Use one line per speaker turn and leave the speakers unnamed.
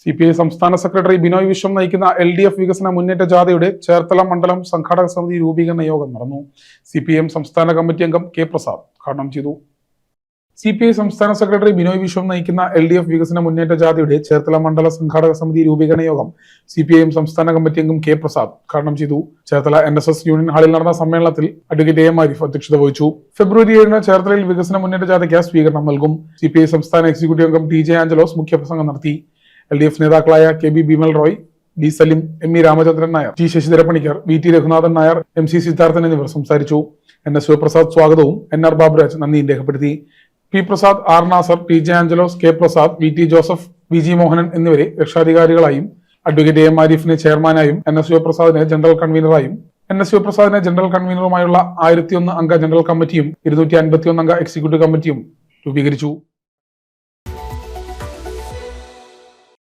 CPI സംസ്ഥാന secretary Binoy Viswam നയിക്കുന്ന LDF വികസന മുന്നേറ്റ ജാഥയുടെ ചേർത്തല മണ്ഡലം സംഘാടക സമിതി രൂപീകരണ യോഗം നടന്നു. CPIM സംസ്ഥാന കമ്മിറ്റി അംഗം K പ്രസാദ് ഉദ്ഘാടനം ചെയ്തു. CPI സംസ്ഥാന സെക്രട്ടറി ബിനോയ് വിശ്വം നയിക്കുന്ന LDF വികസന മുന്നേറ്റ ജാഥയുടെ ചേർത്തല മണ്ഡല സംഘാടക സമിതി രൂപീകരണ യോഗം CPIM സംസ്ഥാന കമ്മിറ്റി അംഗം K പ്രസാദ് ഉദ്ഘാടനം ചെയ്തു. ചേർത്തല NSS യൂണിയൻ ഹാളിൽ നടന്ന സമ്മേളനത്തിൽ അഡ്വക്കേറ്റ് AM ആരിഫ് അധ്യക്ഷത വഹിച്ചു. ഫെബ്രുവരി 7 ചേർത്തലയിൽ വികസന മുന്നേറ്റ ജാഥയ്ക്ക് സ്വീകരണം നൽകും. CPI സംസ്ഥാന എക്സിക്യൂട്ടീവ് അംഗം TJ ആഞ്ചലോസ് മുഖ്യപ്രസംഗം നടത്തി. LDF നേതാക്കളായ KB Bimal Roy, B Salim, ME Ramachandran Nair, T Sasidhara Panicker, VT Raghunathan Nair, MC Siddharthan എന്നിവർ സംസാരിച്ചു. NS ശിവപ്രസാദ് സ്വാഗതവും NR ബാബുരാജ് നന്ദിയും രേഖപ്പെടുത്തി. P Prasad, R Nasar, TJ Angelos, K Prasad, VT Joseph, VG Mohanan എന്നിവരെ രക്ഷാധികാരികളായും അഡ്വക്കേറ്റ് AM ആരിഫിനെ ചെയർമാനായും NS ശിവപ്രസാദിനെ ജനറൽ കൺവീനറായും NS ശിവപ്രസാദിനെ ജനറൽ കൺവീനറുമായുള്ള 1001 അംഗ ജനറൽ കമ്മിറ്റിയും 251 അംഗ എക്സിക്യൂട്ടീവ് കമ്മിറ്റിയും രൂപീകരിച്ചു.